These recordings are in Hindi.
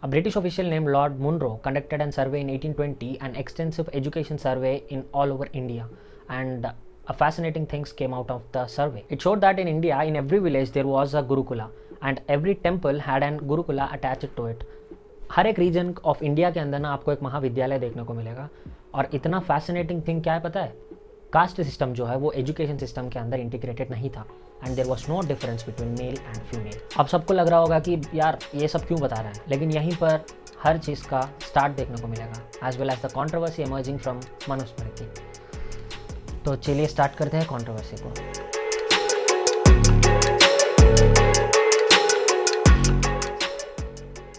A British official named Lord Munro conducted a survey in 1820, an extensive education survey in all over India, and a fascinating things came out of the survey. It showed that in India, in every village there was a Gurukula, and every temple had an Gurukula attached to it. हर एक रीजन ऑफ इंडिया के अंदर ना आपको एक महाविद्यालय देखने को मिलेगा। और इतना फैसिनेटिंग थिंग क्या है पता है, कास्ट सिस्टम जो है वो एजुकेशन सिस्टम के अंदर इंटीग्रेटेड नहीं था, and there was no difference between male and female. अब सबको लग रहा होगा कि यार ये सब क्यों बता रहा है, लेकिन यहीं पर हर चीज़ का स्टार्ट देखने को मिलेगा, as well as the controversy emerging from Manusmriti. तो चलिए स्टार्ट करते हैं कॉन्ट्रोवर्सी को।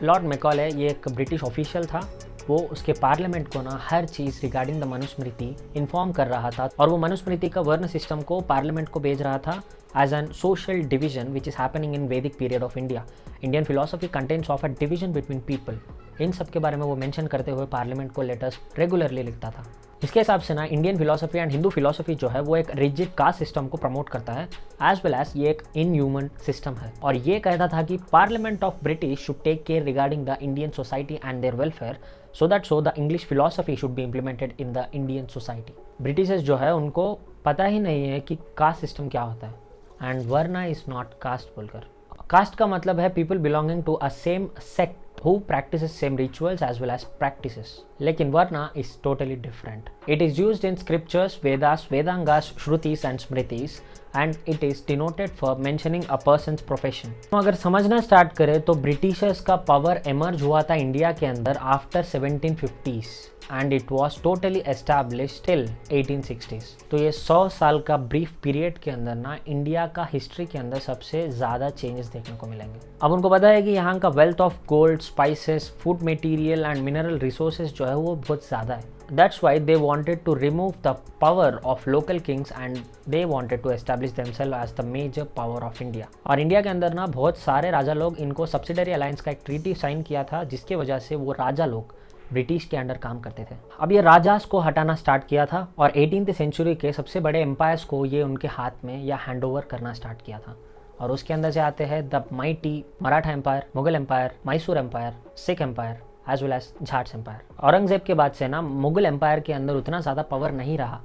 लॉर्ड मैकॉले ये एक ब्रिटिश ऑफिशियल था, वो उसके पार्लियामेंट को ना हर चीज़ रिगार्डिंग द मनुस्मृति इन्फॉर्म कर रहा था, और वो मनुस्मृति का वर्ण सिस्टम को पार्लियामेंट को भेज रहा था as an social division which is happening in Vedic period of India. Indian philosophy contents of a division between people, इन सब के बारे में वो मेंशन करते हुए पार्लियामेंट को लेटर्स रेगुलरली लिखता था। इसके हिसाब से ना Indian philosophy and Hindu philosophy जो है वो एक रिजिड कास्ट सिस्टम को प्रमोट करता है, एज वेल एज ये एक इनह्यूमन सिस्टम है, और ये कहता था कि parliament of British should take care regarding the Indian society and their welfare, so the English philosophy should be implemented in the Indian society. Britishers जो है उनको पता ही नहीं है कि कास्ट सिस्टम क्या होता है, and varna is not caste बोलकर। कास्ट का मतलब है people belonging to a same sect who practices same rituals as well as practices. लेकिन वर्ना is totally different. It is used in scriptures, Vedas, Vedangas, Shrutis and Smritis, and it is denoted for mentioning a person's profession. तो अगर समझना स्टार्ट करें तो ब्रिटिशर्स का पावर एमर्ज हुआ था इंडिया के अंदर after 1750s, and it was totally established till 1860s. तो ये 100 साल का ब्रीफ पीरियड के अंदर ना इंडिया का हिस्ट्री के अंदर सबसे ज़्यादा चेंजेस देखने को मिलेंगे। अब उनको पता है कि यहाँ का wealth of gold, spices, food material and mineral resources जो है वो बहुत ज़्यादा है। That's why they wanted to remove the power of local kings and they wanted to establish themselves as the major power of India. और इंडिया के अंदर ना बहुत सारे राजा लोग इनको सब्सिडरी अलायंस का एक ट्रीटी साइन किया था, जिसके वजह से वो राजा लोग ब्रिटिश के अंडर काम करते थे। अब ये राजास को हटाना स्टार्ट किया था, और 18th सेंचुरी के सबसे बड़े एम्पायर्स को ये उनके हाथ में या हैंडओवर करना स्टार्ट किया था, और उसके अंदर से आते हैं the mighty Maratha empire, Mughal empire, Mysore empire, Sikh empire as well as Jats empire. Aurangzeb के बाद से ना मुगल एम्पायर के अंदर उतना ज़्यादा पावर नहीं रहा।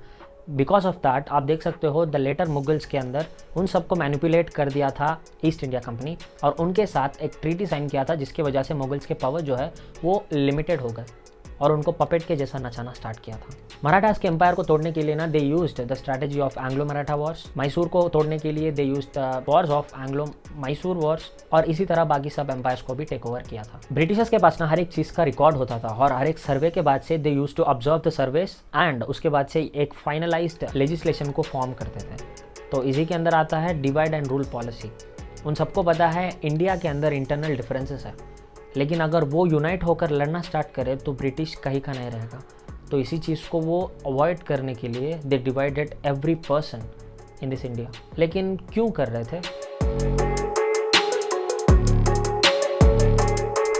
बिकॉज ऑफ दैट आप देख सकते हो द लेटर मुगल्स के अंदर उन सबको मैनिपुलेट कर दिया था ईस्ट इंडिया कंपनी, और उनके साथ एक ट्रीटी साइन किया था, जिसकी वजह से मुगल्स के पावर जो है वो लिमिटेड हो गए और उनको पपेट के जैसा नचाना स्टार्ट किया था। मराठास के एम्पायर को तोड़ने के लिए ना they used the strategy of Anglo Maratha Wars. Mysore को तोड़ने के लिए they used the Wars of Anglo Mysore Wars, और इसी तरह बाकी सब एम्पायर्स को भी टेक ओवर किया था। ब्रिटिशर्स के पास ना हर एक चीज़ का रिकॉर्ड होता था, और हर एक सर्वे के बाद से they used to observe the surveys, and उसके बाद से एक फाइनलाइज्ड लेजिस्लेशन को फॉर्म करते थे। तो इसी के अंदर आता है डिवाइड एंड रूल पॉलिसी। उन सबको पता है इंडिया के अंदर इंटरनल डिफरेंसेस है, लेकिन अगर वो यूनाइट होकर लड़ना स्टार्ट करे तो ब्रिटिश कहीं का नहीं रहेगा। तो इसी चीज़ को वो अवॉइड करने के लिए they divided every person in this India. लेकिन क्यों कर रहे थे?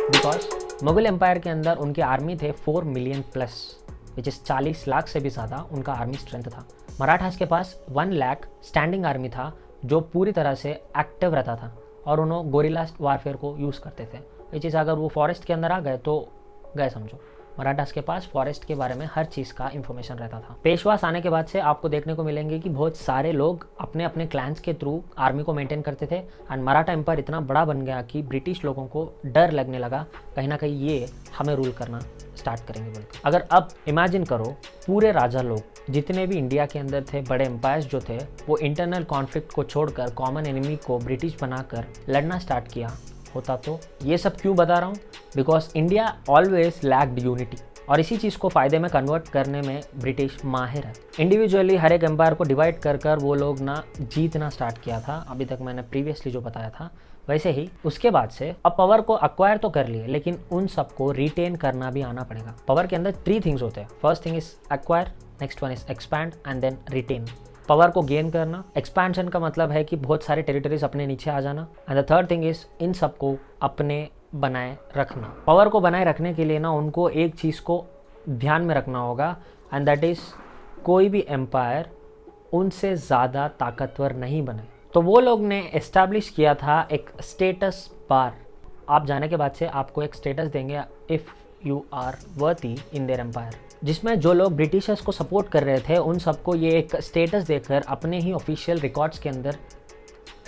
बिकॉज मुगल एम्पायर के अंदर उनके आर्मी थे 4 million plus, which is 40 lakh से भी ज़्यादा उनका आर्मी स्ट्रेंथ था। मराठास के पास 1 लाख स्टैंडिंग आर्मी था, जो पूरी तरह से एक्टिव रहता था, और उन्होंने गोरिल्ला वारफेयर को यूज़ करते थे। ये चीज़ अगर वो फॉरेस्ट के अंदर आ गए तो गए समझो। मराठास के पास फॉरेस्ट के बारे में हर चीज़ का इन्फॉर्मेशन रहता था। पेशवास आने के बाद से आपको देखने को मिलेंगे कि बहुत सारे लोग अपने अपने क्लैंस के थ्रू आर्मी को मेंटेन करते थे, एंड मराठा एम्पायर इतना बड़ा बन गया कि ब्रिटिश लोगों को डर लगने लगा कहीं ना कहीं ये हमें रूल करना स्टार्ट करेंगे बोलकर। अगर अब इमेजिन करो पूरे राजा लोग जितने भी इंडिया के अंदर थे, बड़े एम्पायर्स जो थे, वो इंटरनल कॉन्फ्लिक्ट को छोड़कर कॉमन एनिमी को ब्रिटिश बनाकर लड़ना स्टार्ट किया होता। तो ये सब क्यों बता रहा हूँ? Because India always lacked unity, और इसी चीज़ को फ़ायदे में कन्वर्ट करने में ब्रिटिश माहिर है। इंडिविजुअली हर एक एम्पायर को डिवाइड कर कर वो लोग ना जीतना स्टार्ट किया था, अभी तक मैंने प्रीवियसली जो बताया था वैसे ही। उसके बाद से अब पावर को अक्वायर तो कर लिए, लेकिन उन सबको रिटेन करना भी आना पड़ेगा। पावर के अंदर 3 थिंग्स होते हैं। First thing is acquire, next one is expand, and then retain. Power को गेन करना, एक्सपेंशन का मतलब है कि बहुत सारे टेरिटरीज अपने नीचे आ जाना, and the third thing is in सबको अपने बनाए रखना। पावर को बनाए रखने के लिए ना उनको एक चीज़ को ध्यान में रखना होगा, एंड दैट इज़ कोई भी एम्पायर उनसे ज़्यादा ताकतवर नहीं बने। तो वो लोग ने एस्टैब्लिश किया था एक स्टेटस बार। आप जाने के बाद से आपको एक स्टेटस देंगे if you are worthy in their empire, जिसमें जो लोग ब्रिटिशर्स को सपोर्ट कर रहे थे उन सबको ये एक स्टेटस देकर अपने ही ऑफिशियल रिकॉर्ड्स के अंदर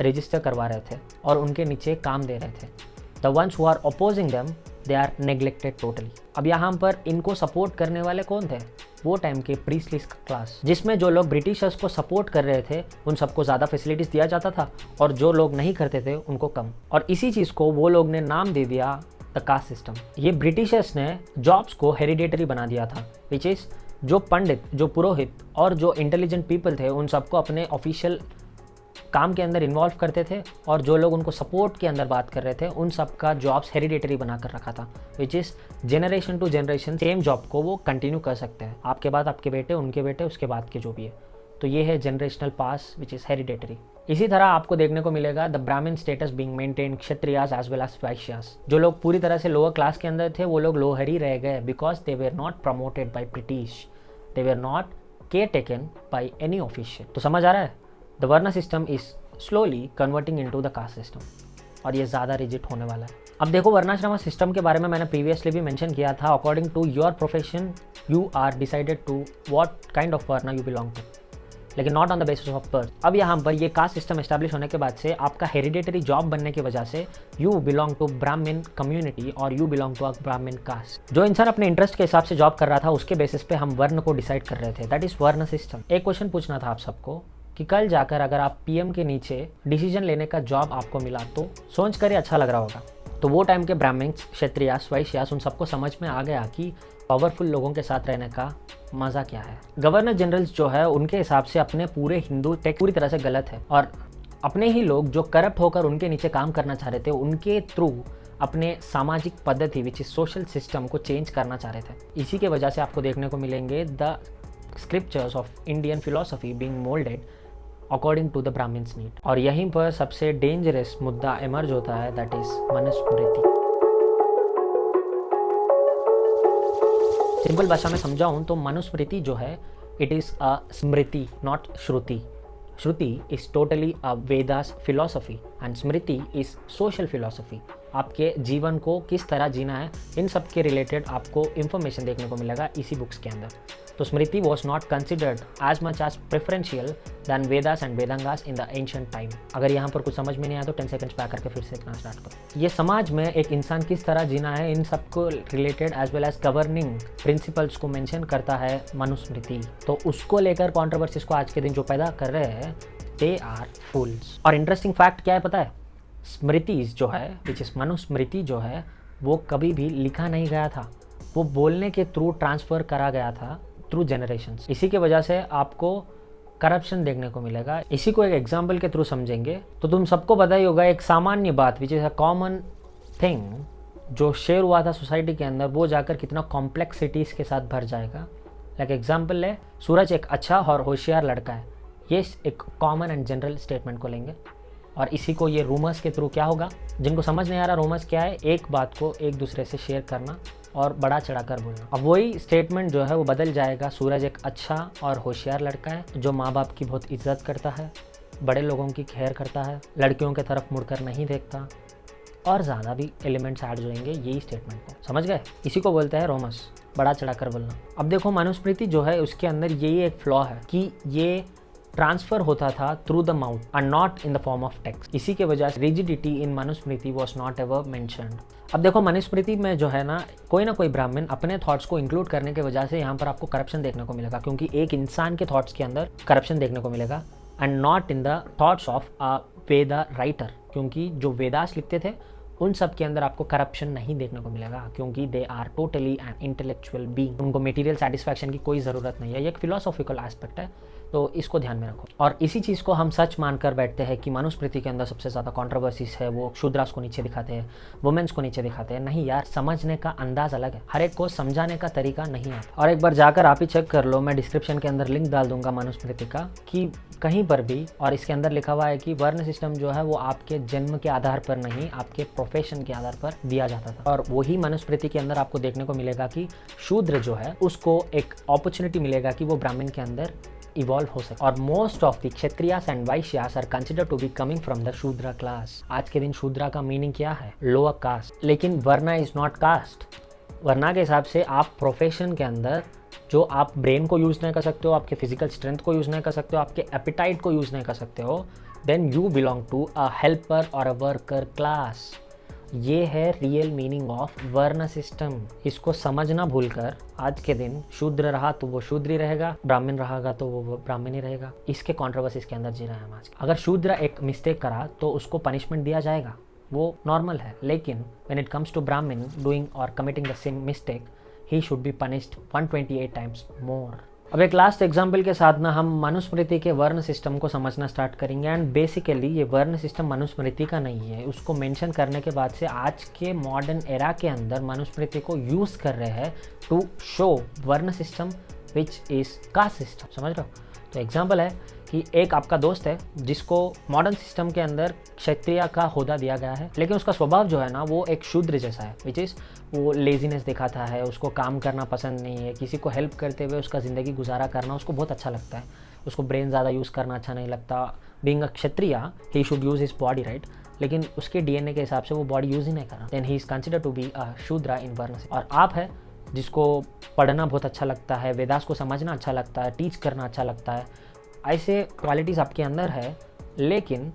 रजिस्टर करवा रहे थे और उनके नीचे काम दे रहे थे। The ones who are opposing them they are neglected totally. अब यहाँ पर इनको सपोर्ट करने वाले कौन थे? वो टाइम के प्रीस्टली क्लास, जिसमें जो लोग ब्रिटिशर्स को सपोर्ट कर रहे थे उन सबको ज़्यादा फैसिलिटीज़ दिया जाता था और जो लोग नहीं करते थे उनको कम। और इसी चीज़ को वो लोग ने नाम दे दिया द कास्ट सिस्टम। ये ब्रिटिशर्स ने जॉब्स को हेरिडेटरी बना दिया था, विच इज़ जो पंडित, जो पुरोहित और जो इंटेलिजेंट पीपल थे उन सबको अपने ऑफिशियल काम के अंदर इन्वॉल्व करते थे और जो लोग उनको सपोर्ट के अंदर बात कर रहे थे उन सब का जॉब्स हेरिडेटरी बना कर रखा था, which is generation to generation same job को वो कंटिन्यू कर सकते हैं, आपके बाद आपके बेटे, उनके बेटे, उसके बाद के जो भी है। तो ये है generational pass which is hereditary. इसी तरह आपको देखने को मिलेगा the Brahmin status being maintain Kshatriyas as well as Vaishyas. जो लोग पूरी तरह से लोअर क्लास के अंदर थे वो लोग लोअर ही रह गए because they were not promoted by British, they were not care taken by any official. तो समझ आ रहा है, द वर्ण system is slowly converting into the caste system और ये ज़्यादा रिजिट होने वाला है। अब देखो, वर्णाश्रम सिस्टम के बारे में मैंने प्रीवियसली भी मेंशन किया था। According to your profession you are decided to what kind of varna you belong to, लेकिन not on the basis of birth. अब यहाँ पर ये कास्ट सिस्टम एस्टैब्लिश होने के बाद से आपका हेरिडेटरी जॉब बनने की वजह से यू बिलोंग टू ब्राह्मण कम्युनिटी और यू बिलोंग टू अ ब्राह्मण कास्ट। जो इंसान अपने इंटरेस्ट के हिसाब से जॉब कर रहा था उसके बेसिस पे हम वर्ण को डिसाइड कर रहे थे, दैट इज वर्ण सिस्टम। एक क्वेश्चन पूछना था आप सबको कि कल जाकर अगर आप पीएम के नीचे डिसीजन लेने का जॉब आपको मिला तो सोच कर ही अच्छा लग रहा होगा। तो वो टाइम के ब्राह्मण्स, क्षत्रियास, वैश्यास उन सबको समझ में आ गया कि पावरफुल लोगों के साथ रहने का मज़ा क्या है। गवर्नर जनरल्स जो है उनके हिसाब से अपने पूरे हिंदू टेक पूरी तरह से गलत है और अपने ही लोग जो करप्ट होकर उनके नीचे काम करना चाह रहे थे उनके थ्रू अपने सामाजिक पद्धति विच इज सोशल सिस्टम को चेंज करना चाह रहे थे। इसी के वजह से आपको देखने को मिलेंगे the scriptures of Indian philosophy being moulded according to the Brahmans need. और यहीं पर सबसे डेंजरस मुद्दा इमर्ज होता है, दैट इज मनुस्मृति। सिंपल भाषा में समझाऊं तो मनुस्मृति जो है it is a Smriti not Shruti. Shruti is totally a Vedas philosophy and Smriti is social philosophy. आपके जीवन को किस तरह जीना है इन सब के रिलेटेड आपको इन्फॉर्मेशन देखने को मिलेगा इसी बुक्स के अंदर। तो Smriti was not considered as much as preferential than Vedas and Vedangas in the ancient time. अगर यहाँ पर कुछ समझ में नहीं आया तो 10 सेकंड्स पे आकर के फिर से इतना स्टार्ट करो। ये समाज में एक इंसान किस तरह जीना है इन सबको related as well as governing principles को मेंशन करता है मनुस्मृति। तो उसको लेकर कॉन्ट्रोवर्सीज को आज के दिन जो पैदा कर रहे हैं दे आर फूल्स। और इंटरेस्टिंग फैक्ट क्या है पता है, स्मृतिज जो है विच इज मनुस्मृति जो है वो कभी भी लिखा नहीं गया था, वो बोलने के थ्रू ट्रांसफ़र करा गया था थ्रू जनरेशंस। इसी के वजह से आपको करप्शन देखने को मिलेगा। इसी को एक एग्जाम्पल के थ्रू समझेंगे तो तुम सबको पता ही होगा एक सामान्य बात which is a common thing जो शेयर हुआ था सोसाइटी के अंदर वो जाकर कितना कॉम्प्लेक्सिटीज़ के साथ भर जाएगा। लाइक एग्जाम्पल है, सूरज एक अच्छा और होशियार लड़का है। ये एक कॉमन एंड जनरल स्टेटमेंट को लेंगे और इसी को ये रूमर्स के थ्रू क्या होगा, जिनको समझ नहीं आ रहा रूमर्स क्या है, एक बात को एक दूसरे से शेयर करना और बड़ा चढ़ाकर बोलना। अब वही स्टेटमेंट जो है वो बदल जाएगा, सूरज एक अच्छा और होशियार लड़का है जो माँ बाप की बहुत इज्जत करता है, बड़े लोगों की खैर करता है, लड़कियों की तरफ मुड़कर नहीं देखता, और ज़्यादा भी एलिमेंट्स ऐड हो जाएंगे यही स्टेटमेंट को। समझ गए? इसी को बोलते हैं रोमस, बड़ा चढ़ाकर बोलना। अब देखो मनुस्मृति जो है उसके अंदर यही एक फ्लॉ है कि ये ट्रांसफर होता था through the mouth and not in the form of text. इसी के वजह से rigidity in Manusmriti was not ever mentioned. अब देखो मनुस्मृति में जो है ना कोई ब्राह्मण अपने थॉट्स को इंक्लूड करने की वजह से यहाँ पर आपको करप्शन देखने को मिलेगा, क्योंकि एक इंसान के थॉट्स के अंदर करप्शन देखने को मिलेगा and not in the thoughts of a Veda writer, क्योंकि जो वेदास लिखते थे उन सब के अंदर आपको करप्शन नहीं देखने को मिलेगा, क्योंकि they are totally an intellectual being. उनको मटेरियल सेटिस्फैक्शन की कोई ज़रूरत नहीं है, ये एक फिलोसॉफिकल एस्पेक्ट है, तो इसको ध्यान में रखो। और इसी चीज़ को हम सच मानकर बैठते हैं कि मनुस्मृति के अंदर सबसे ज़्यादा कंट्रोवर्सीज है, वो शूद्रास को नीचे दिखाते हैं, वुमेन्स को नीचे दिखाते हैं। नहीं यार, समझने का अंदाज़ अलग है, हर एक को समझाने का तरीका नहीं आता। और एक बार जाकर आप ही चेक कर लो, मैं डिस्क्रिप्शन के अंदर लिंक डाल दूंगा मनुस्मृति का, कि कहीं पर भी और इसके अंदर लिखा हुआ है कि वर्ण सिस्टम जो है वो आपके जन्म के आधार पर नहीं, आपके प्रोफेशन के आधार पर दिया जाता था। और वही मनुस्मृति के अंदर आपको देखने को मिलेगा कि शूद्र जो है उसको एक अपॉर्चुनिटी मिलेगा कि वो ब्राह्मण के अंदर इवॉल्व हो सके। और most of the Kshatriyas and Vaishyas are consider to be coming from the Shudra class. आज के दिन शूद्रा का मीनिंग क्या है? Lower caste. लेकिन varna is not caste. Varna के हिसाब से आप प्रोफेशन के अंदर जो आप ब्रेन को यूज़ नहीं कर सकते हो, आपके फिजिकल स्ट्रेंथ को यूज़ नहीं कर सकते हो, आपके एपिटाइट को यूज़ नहीं कर सकते हो, then you belong to a helper और अ वर्कर क्लास। ये है real meaning of varna system. इसको समझना भूलकर आज के दिन शूद्र रहा तो वो शूद्र ही रहेगा, ब्राह्मण रहेगा तो वो ब्राह्मण ही रहेगा। इसके कॉन्ट्रोवर्सीज के अंदर जी रहे हैं हम आज। अगर शूद्र एक मिस्टेक करा तो उसको पनिशमेंट दिया जाएगा, वो नॉर्मल है। लेकिन व्हेन इट कम्स टू ब्राह्मण डूइंग और committing the same mistake, he should be punished 128 times more. अब एक लास्ट एग्जाम्पल के साथ ना हम मनुस्मृति के वर्ण सिस्टम को समझना स्टार्ट करेंगे। एंड बेसिकली ये वर्ण सिस्टम मनुस्मृति का नहीं है। उसको मेंशन करने के बाद से आज के मॉडर्न एरा के अंदर मनुस्मृति को यूज़ कर रहे हैं टू शो वर्ण system which is caste system. समझ रहे हो? तो एग्जाम्पल है कि एक आपका दोस्त है जिसको मॉडर्न सिस्टम के अंदर क्षत्रिय का होदा दिया गया है, लेकिन उसका स्वभाव जो है ना वो एक शूद्र जैसा है, विच इज़ वो लेजीनेस दिखाता है, उसको काम करना पसंद नहीं है, किसी को हेल्प करते हुए उसका ज़िंदगी गुजारा करना उसको बहुत अच्छा लगता है, उसको ब्रेन ज़्यादा यूज़ करना अच्छा नहीं लगता। Being a Kshatriya he should use his body, right? लेकिन उसके डीएनए के हिसाब से वो बॉडी यूज़ ही नहीं करना, then he is consider to be a Shudra in वर्ण। और आप है जिसको पढ़ना बहुत अच्छा लगता है, वेदास को समझना अच्छा लगता है, टीच करना अच्छा लगता है, ऐसे क्वालिटीज़ आपके अंदर है, लेकिन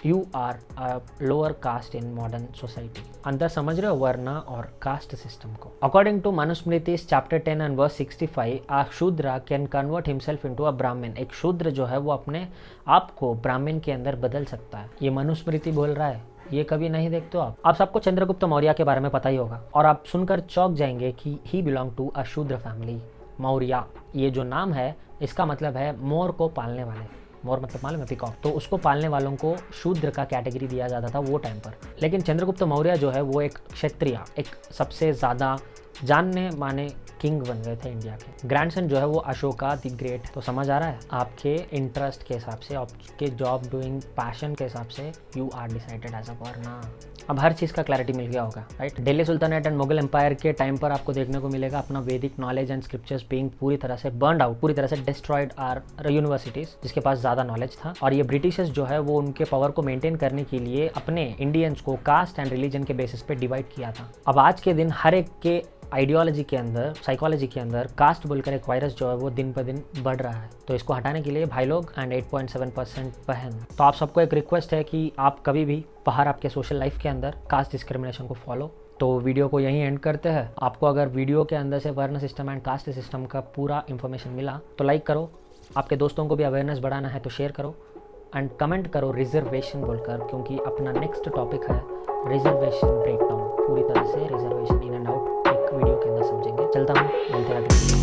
you are a lower caste in modern society. अंदर समझ रहे हो वर्ण और कास्ट सिस्टम को? According to Manusmriti chapter 10 and verse 65, a Shudra can convert himself into a Brahman. एक शूद्र जो है वो अपने आप को ब्राह्मण के अंदर बदल सकता है। ये मनुस्मृति बोल रहा है, ये कभी नहीं देखते हो आप सबको चंद्रगुप्त मौर्य के बारे में पता ही होगा, और आप सुनकर चौंक जाएंगे कि ही बिलोंग टू अ शूद्र फैमिली। मौर्य ये जो नाम है इसका मतलब है मोर को पालने वाले। मोर मतलब मालूम है? पीकॉक। तो उसको पालने वालों को शूद्र का कैटेगरी दिया जाता था वो टाइम पर। लेकिन चंद्रगुप्त मौर्य जो है वो एक क्षत्रिय, एक सबसे ज़्यादा जानने माने किंग बन गए थे इंडिया के। ग्रैंडसन जो है वो अशोका द ग्रेट। तो समझ आ रहा है? आपके इंटरेस्ट के हिसाब से, आपके जॉब डूइंग पैशन के हिसाब से you are decided as a varna. अब हर चीज़ का क्लैरिटी मिल गया होगा, right? Delhi sultanate and Mughal empire के टाइम पर आपको देखने को मिलेगा अपना वैदिक नॉलेज एंड स्क्रिप्चर्स बीइंग पूरी तरह से बर्नड आउट, पूरी तरह से डिस्ट्रॉयड आर यूनिवर्सिटीज़ जिसके पास ज़्यादा नॉलेज था। और ये ब्रिटिशर्स जो है वो उनके पावर को मेंटेन करने के लिए अपने इंडियंस को कास्ट एंड रिलीजन के बेसिस पे डिवाइड किया था। अब आज के दिन हर एक के आइडियोलॉजी के अंदर, साइकोलॉजी के अंदर कास्ट बोलकर एक वायरस जो है वो दिन पर दिन बढ़ रहा है। तो इसको हटाने के लिए भाई लोग एंड 8.7% बहन। तो आप सबको एक रिक्वेस्ट है कि आप कभी भी बाहर आपके सोशल लाइफ के अंदर कास्ट डिस्क्रिमिनेशन को फॉलो। तो वीडियो को यहीं एंड करते हैं। आपको अगर वीडियो के अंदर से वर्ण सिस्टम एंड कास्ट सिस्टम का पूरा इन्फॉर्मेशन मिला तो लाइक करो, आपके दोस्तों को भी अवेयरनेस बढ़ाना है तो शेयर करो, एंड कमेंट करो रिजर्वेशन बोलकर, क्योंकि अपना नेक्स्ट टॉपिक है रिजर्वेशन ब्रेकडाउन। पूरी तरह से रिजर्वेशन इन एंड आउट एक वीडियो के अंदर समझेंगे। चलता हूँ, मिलते हैं।